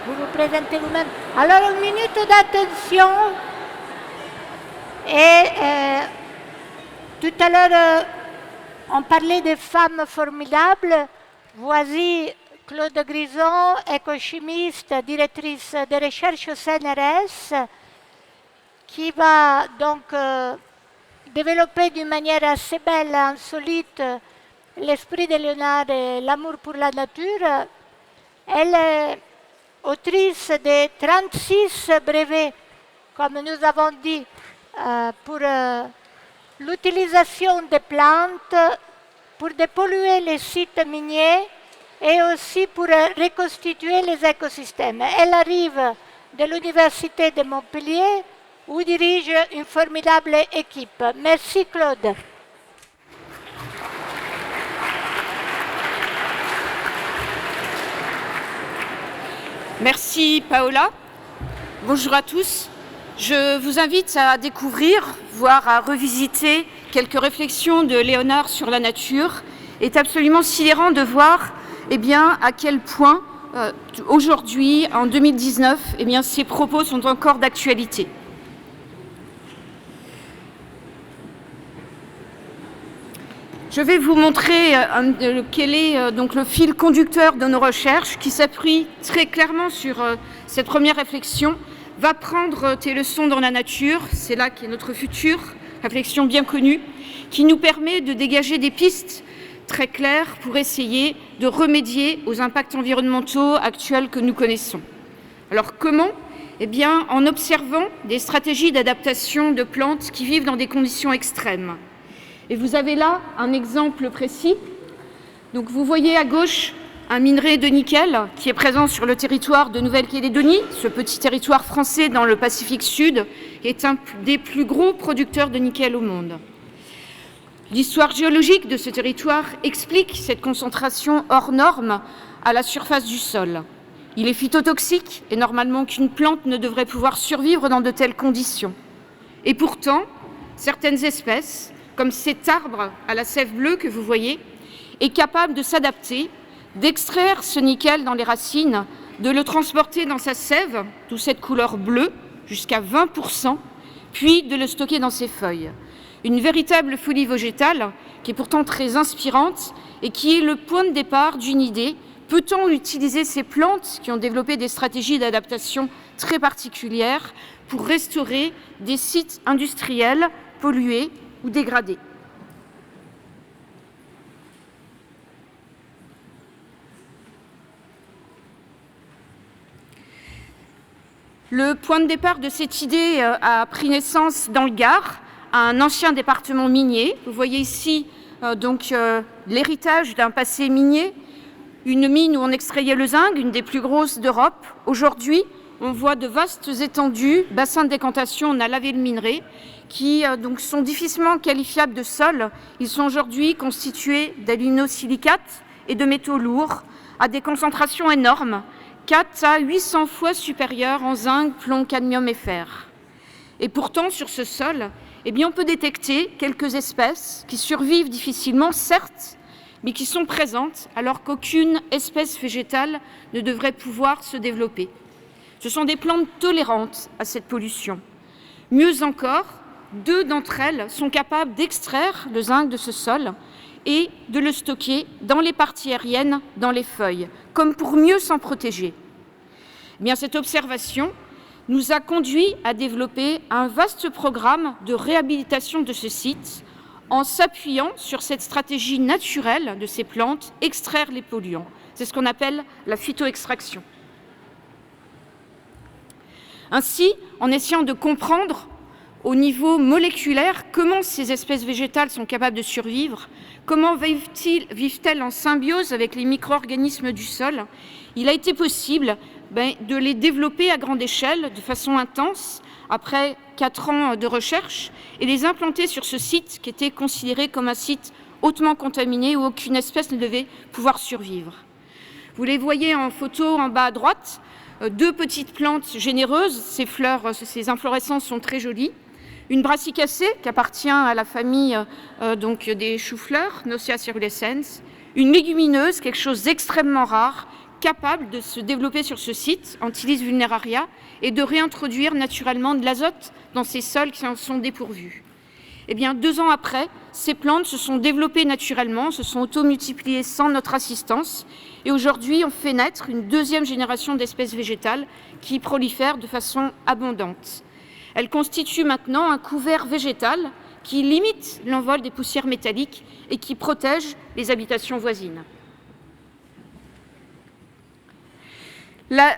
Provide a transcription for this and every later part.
vous vous présentez vous-même. Alors, une minute d'attention. Et tout à l'heure, on parlait des femmes formidables. Voici Claude Grison, écochimiste, directrice de recherche au CNRS, qui va donc développer d'une manière assez belle, insolite, l'esprit de Léonard et l'amour pour la nature. Elle est autrice de 36 brevets, comme nous avons dit, pour l'utilisation des plantes, pour dépolluer les sites miniers et aussi pour reconstituer les écosystèmes. Elle arrive de l'Université de Montpellier, où dirige une formidable équipe. Merci Claude. Merci Paola. Bonjour à tous. Je vous invite à découvrir, voire à revisiter quelques réflexions de Léonard sur la nature. Il est absolument sidérant de voir à quel point aujourd'hui, en 2019, ces propos sont encore d'actualité. Je vais vous montrer quel est donc le fil conducteur de nos recherches qui s'appuie très clairement sur cette première réflexion. Va prendre tes leçons dans la nature, c'est là qu'est notre futur, réflexion bien connue, qui nous permet de dégager des pistes très claires pour essayer de remédier aux impacts environnementaux actuels que nous connaissons. Alors comment ? En observant des stratégies d'adaptation de plantes qui vivent dans des conditions extrêmes. Et vous avez là un exemple précis. Donc vous voyez à gauche un minerai de nickel qui est présent sur le territoire de Nouvelle-Calédonie, ce petit territoire français dans le Pacifique Sud, est un des plus gros producteurs de nickel au monde. L'histoire géologique de ce territoire explique cette concentration hors norme à la surface du sol. Il est phytotoxique et normalement qu'une plante ne devrait pouvoir survivre dans de telles conditions. Et pourtant, certaines espèces, comme cet arbre à la sève bleue que vous voyez, est capable de s'adapter, d'extraire ce nickel dans les racines, de le transporter dans sa sève, d'où cette couleur bleue, jusqu'à 20%, puis de le stocker dans ses feuilles. Une véritable folie végétale qui est pourtant très inspirante et qui est le point de départ d'une idée. Peut-on utiliser ces plantes qui ont développé des stratégies d'adaptation très particulières pour restaurer des sites industriels pollués ou dégradés ? Le point de départ de cette idée a pris naissance dans le Gard, à un ancien département minier. Vous voyez ici l'héritage d'un passé minier, une mine où on extrayait le zinc, une des plus grosses d'Europe. Aujourd'hui, on voit de vastes étendues, bassins de décantation, on a lavé le minerai, qui sont difficilement qualifiables de sol. Ils sont aujourd'hui constitués d'aluminosilicates et de métaux lourds à des concentrations énormes, 4 à 800 fois supérieures en zinc, plomb, cadmium et fer. Et pourtant, sur ce sol, on peut détecter quelques espèces qui survivent difficilement, certes, mais qui sont présentes alors qu'aucune espèce végétale ne devrait pouvoir se développer. Ce sont des plantes tolérantes à cette pollution. Mieux encore, 2 d'entre elles sont capables d'extraire le zinc de ce sol et de le stocker dans les parties aériennes, dans les feuilles, comme pour mieux s'en protéger. Cette observation nous a conduit à développer un vaste programme de réhabilitation de ce site en s'appuyant sur cette stratégie naturelle de ces plantes, extraire les polluants. C'est ce qu'on appelle la phytoextraction. Ainsi, en essayant de comprendre au niveau moléculaire comment ces espèces végétales sont capables de survivre, comment vivent-elles en symbiose avec les micro-organismes du sol, il a été possible de les développer à grande échelle, de façon intense, après 4 ans de recherche, et les implanter sur ce site qui était considéré comme un site hautement contaminé où aucune espèce ne devait pouvoir survivre. Vous les voyez en photo en bas à droite, 2 petites plantes généreuses, ces fleurs, ces inflorescences sont très jolies. Une brassicacée qui appartient à la famille des choux-fleurs, Noscia cerulescens. Une légumineuse, quelque chose d'extrêmement rare, capables de se développer sur ce site, Antilis vulneraria, et de réintroduire naturellement de l'azote dans ces sols qui en sont dépourvus. Eh bien, 2 ans après, ces plantes se sont développées naturellement, se sont auto-multipliées sans notre assistance, et aujourd'hui, on fait naître une 2e génération d'espèces végétales qui prolifèrent de façon abondante. Elles constituent maintenant un couvert végétal qui limite l'envol des poussières métalliques et qui protège les habitations voisines.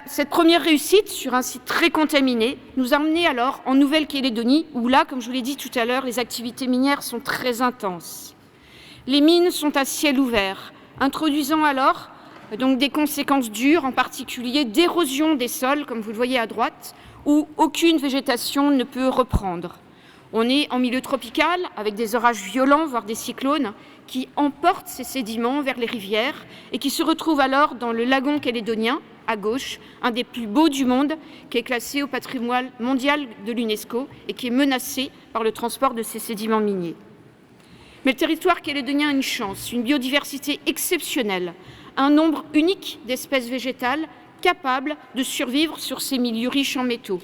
Cette première réussite sur un site très contaminé nous a emmenés alors en Nouvelle-Calédonie, où là, comme je vous l'ai dit tout à l'heure, les activités minières sont très intenses. Les mines sont à ciel ouvert, introduisant alors donc des conséquences dures, en particulier d'érosion des sols, comme vous le voyez à droite, où aucune végétation ne peut reprendre. On est en milieu tropical, avec des orages violents, voire des cyclones, qui emportent ces sédiments vers les rivières et qui se retrouvent alors dans le lagon calédonien, à gauche, un des plus beaux du monde, qui est classé au patrimoine mondial de l'UNESCO et qui est menacé par le transport de ces sédiments miniers. Mais le territoire calédonien a une chance, une biodiversité exceptionnelle, un nombre unique d'espèces végétales capables de survivre sur ces milieux riches en métaux.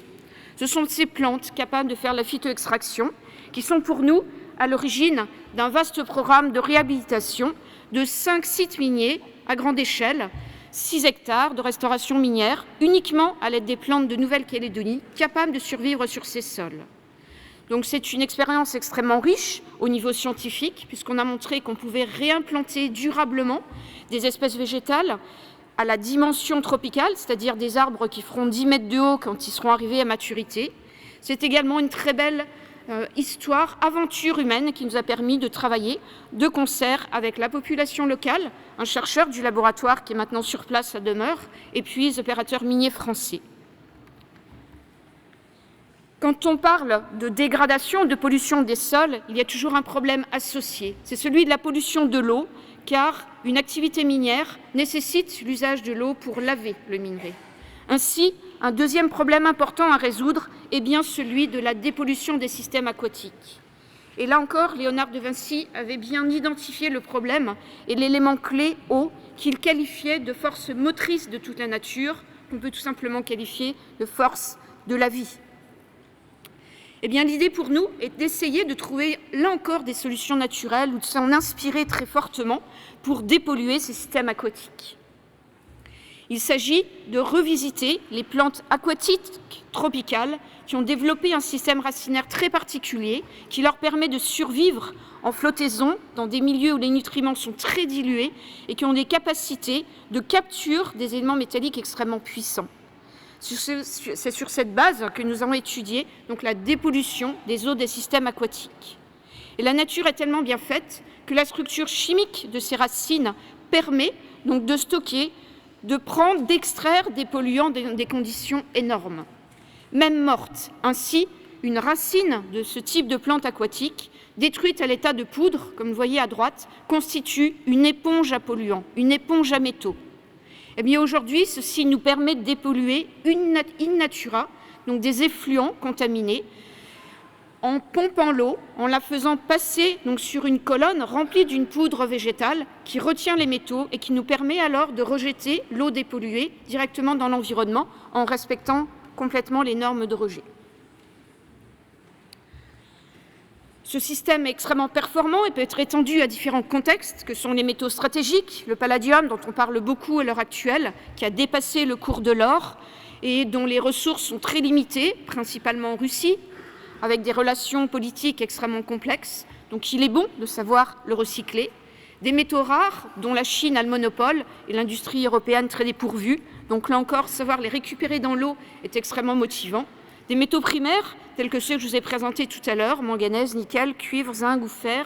Ce sont ces plantes capables de faire la phytoextraction qui sont pour nous à l'origine d'un vaste programme de réhabilitation de 5 sites miniers à grande échelle, 6 hectares de restauration minière, uniquement à l'aide des plantes de Nouvelle-Calédonie, capables de survivre sur ces sols. Donc c'est une expérience extrêmement riche au niveau scientifique, puisqu'on a montré qu'on pouvait réimplanter durablement des espèces végétales à la dimension tropicale, c'est-à-dire des arbres qui feront 10 mètres de haut quand ils seront arrivés à maturité. C'est également une très belle histoire, aventure humaine qui nous a permis de travailler de concert avec la population locale, un chercheur du laboratoire qui est maintenant sur place à demeure, et puis les opérateurs miniers français. Quand on parle de dégradation, de pollution des sols, il y a toujours un problème associé. C'est celui de la pollution de l'eau, car une activité minière nécessite l'usage de l'eau pour laver le minerai. Ainsi, un deuxième problème important à résoudre est bien celui de la dépollution des systèmes aquatiques. Et là encore, Léonard de Vinci avait bien identifié le problème et l'élément clé eau qu'il qualifiait de force motrice de toute la nature, qu'on peut tout simplement qualifier de force de la vie. Eh bien, l'idée pour nous est d'essayer de trouver, là encore, des solutions naturelles ou de s'en inspirer très fortement pour dépolluer ces systèmes aquatiques. Il s'agit de revisiter les plantes aquatiques tropicales qui ont développé un système racinaire très particulier qui leur permet de survivre en flottaison dans des milieux où les nutriments sont très dilués et qui ont des capacités de capture des éléments métalliques extrêmement puissants. C'est sur cette base que nous avons étudié donc, la dépollution des eaux des systèmes aquatiques. Et la nature est tellement bien faite que la structure chimique de ces racines permet donc de stocker, de prendre, d'extraire des polluants dans des conditions énormes, même mortes. Ainsi, une racine de ce type de plante aquatique, détruite à l'état de poudre, comme vous voyez à droite, constitue une éponge à polluants, une éponge à métaux. Eh bien aujourd'hui, ceci nous permet de dépolluer in natura, donc des effluents contaminés, en pompant l'eau, en la faisant passer donc, sur une colonne remplie d'une poudre végétale qui retient les métaux et qui nous permet alors de rejeter l'eau dépolluée directement dans l'environnement en respectant complètement les normes de rejet. Ce système est extrêmement performant et peut être étendu à différents contextes, que sont les métaux stratégiques, le palladium, dont on parle beaucoup à l'heure actuelle, qui a dépassé le cours de l'or et dont les ressources sont très limitées, principalement en Russie, avec des relations politiques extrêmement complexes. Donc il est bon de savoir le recycler. Des métaux rares, dont la Chine a le monopole et l'industrie européenne très dépourvue. Donc là encore, savoir les récupérer dans l'eau est extrêmement motivant. Des métaux primaires, tels que ceux que je vous ai présentés tout à l'heure, manganèse, nickel, cuivre, zinc ou fer,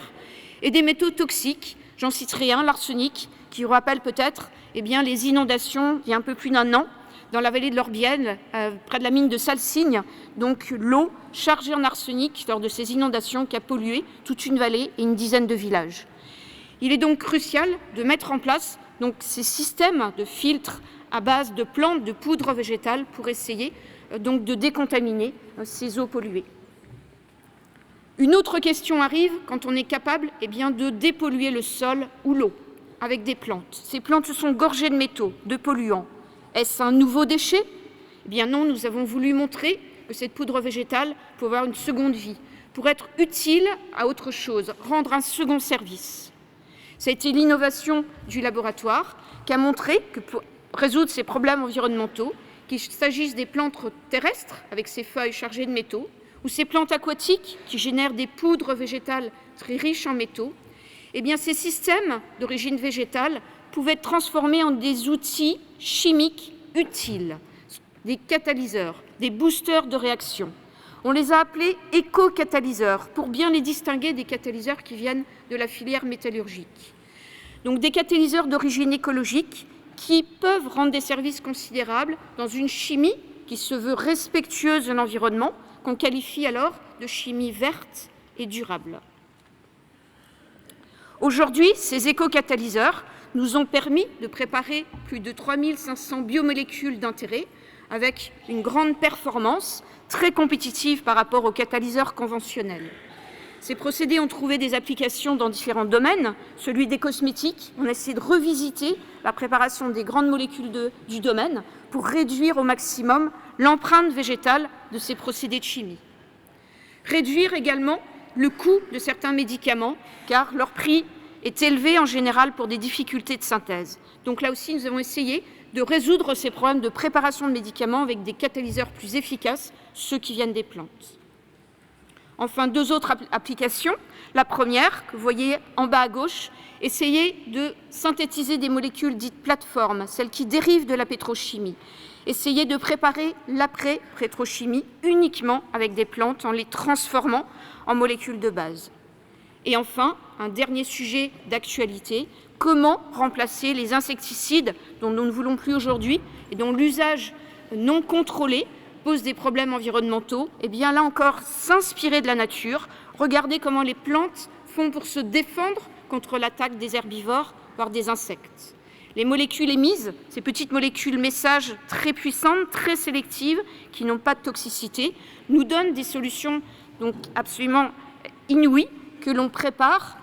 et des métaux toxiques, j'en citerai un, l'arsenic, qui vous rappelle peut-être les inondations il y a un peu plus d'1 an, dans la vallée de l'Orbiel, près de la mine de Salsigne, donc l'eau chargée en arsenic lors de ces inondations qui a pollué toute une vallée et une dizaine de villages. Il est donc crucial de mettre en place donc, ces systèmes de filtres à base de plantes, de poudre végétale pour essayer donc de décontaminer ces eaux polluées. Une autre question arrive quand on est capable de dépolluer le sol ou l'eau. avec des plantes. Ces plantes sont gorgées de métaux, de polluants. Est-ce un nouveau déchet? Eh bien non, nous avons voulu montrer que cette poudre végétale peut avoir une seconde vie, pour être utile à autre chose, rendre un second service. Ça a été l'innovation du laboratoire qui a montré que pour résoudre ces problèmes environnementaux, qu'il s'agisse des plantes terrestres avec ces feuilles chargées de métaux, ou ces plantes aquatiques qui génèrent des poudres végétales très riches en métaux, eh bien ces systèmes d'origine végétale pouvaient être transformés en des outils chimiques utiles, des catalyseurs, des boosters de réaction. On les a appelés éco-catalyseurs pour bien les distinguer des catalyseurs qui viennent de la filière métallurgique. Donc des catalyseurs d'origine écologique qui peuvent rendre des services considérables dans une chimie qui se veut respectueuse de l'environnement, qu'on qualifie alors de chimie verte et durable. Aujourd'hui, ces éco-catalyseurs nous ont permis de préparer plus de 3500 biomolécules d'intérêt avec une grande performance très compétitive par rapport aux catalyseurs conventionnels. Ces procédés ont trouvé des applications dans différents domaines. Celui des cosmétiques, on a essayé de revisiter la préparation des grandes molécules du domaine pour réduire au maximum l'empreinte végétale de ces procédés de chimie. Réduire également le coût de certains médicaments, car leur prix est élevé en général pour des difficultés de synthèse. Donc là aussi, nous avons essayé de résoudre ces problèmes de préparation de médicaments avec des catalyseurs plus efficaces, ceux qui viennent des plantes. Enfin, deux autres applications. La première, que vous voyez en bas à gauche, essayer de synthétiser des molécules dites plateformes, celles qui dérivent de la pétrochimie. Essayer de préparer l'après-pétrochimie uniquement avec des plantes en les transformant en molécules de base. Et enfin, un dernier sujet d'actualité, comment remplacer les insecticides dont nous ne voulons plus aujourd'hui et dont l'usage non contrôlé pose des problèmes environnementaux? Eh bien là encore, s'inspirer de la nature, regarder comment les plantes font pour se défendre contre l'attaque des herbivores, voire des insectes. Les molécules émises, ces petites molécules messages très puissantes, très sélectives, qui n'ont pas de toxicité, nous donnent des solutions donc absolument inouïes que l'on prépare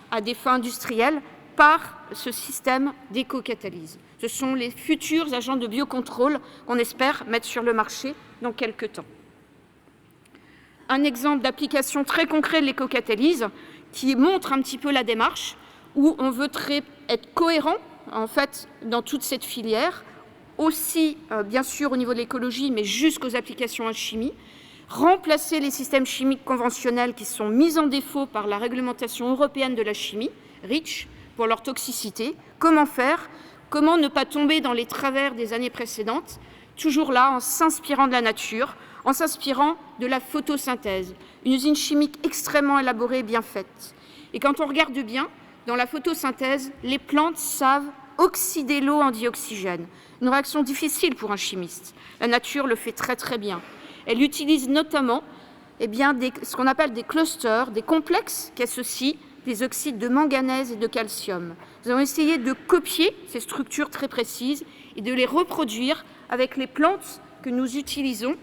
à des fins industrielles par ce système d'éco-catalyse. Ce sont les futurs agents de biocontrôle qu'on espère mettre sur le marché dans quelques temps. Un exemple d'application très concret de l'éco-catalyse qui montre un petit peu la démarche où on veut être cohérent en fait dans toute cette filière, aussi bien sûr au niveau de l'écologie, mais jusqu'aux applications en chimie, remplacer les systèmes chimiques conventionnels qui sont mis en défaut par la réglementation européenne de la chimie, REACH, pour leur toxicité. Comment faire? Comment ne pas tomber dans les travers des années précédentes? Toujours là, en s'inspirant de la nature, en s'inspirant de la photosynthèse, une usine chimique extrêmement élaborée et bien faite. Et quand on regarde bien, dans la photosynthèse, les plantes savent oxyder l'eau en dioxygène. Une réaction difficile pour un chimiste. La nature le fait très très bien. Elle utilise notamment ce qu'on appelle des clusters, des complexes qui associent des oxydes de manganèse et de calcium. Nous avons essayé de copier ces structures très précises et de les reproduire avec les plantes que nous utilisons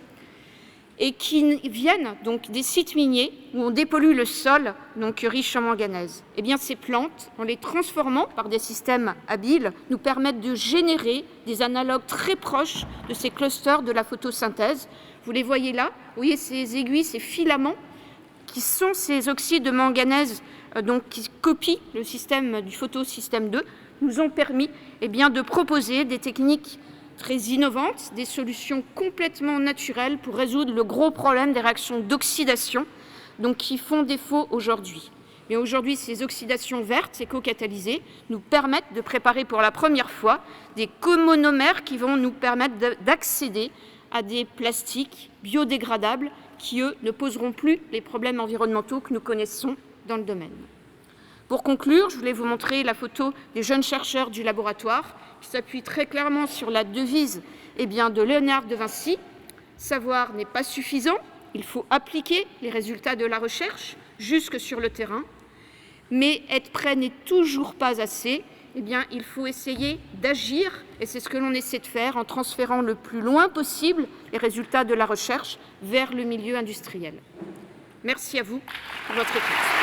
et qui viennent donc des sites miniers où on dépollue le sol, donc riche en manganèse. Eh bien, ces plantes, en les transformant par des systèmes habiles, nous permettent de générer des analogues très proches de ces clusters de la photosynthèse. Vous les voyez là, vous voyez ces aiguilles, ces filaments, qui sont ces oxydes de manganèse donc, qui copient le système du photosystème 2, nous ont permis de proposer des techniques très innovantes, des solutions complètement naturelles pour résoudre le gros problème des réactions d'oxydation qui font défaut aujourd'hui. Mais aujourd'hui, ces oxydations vertes, éco-catalysées, nous permettent de préparer pour la première fois des comonomères qui vont nous permettre d'accéder à des plastiques biodégradables qui, eux, ne poseront plus les problèmes environnementaux que nous connaissons dans le domaine. Pour conclure, je voulais vous montrer la photo des jeunes chercheurs du laboratoire qui s'appuient très clairement sur la devise de Léonard de Vinci. Savoir n'est pas suffisant, il faut appliquer les résultats de la recherche jusque sur le terrain, mais être prêt n'est toujours pas assez. Il faut essayer d'agir, et c'est ce que l'on essaie de faire en transférant le plus loin possible les résultats de la recherche vers le milieu industriel. Merci à vous pour votre écoute.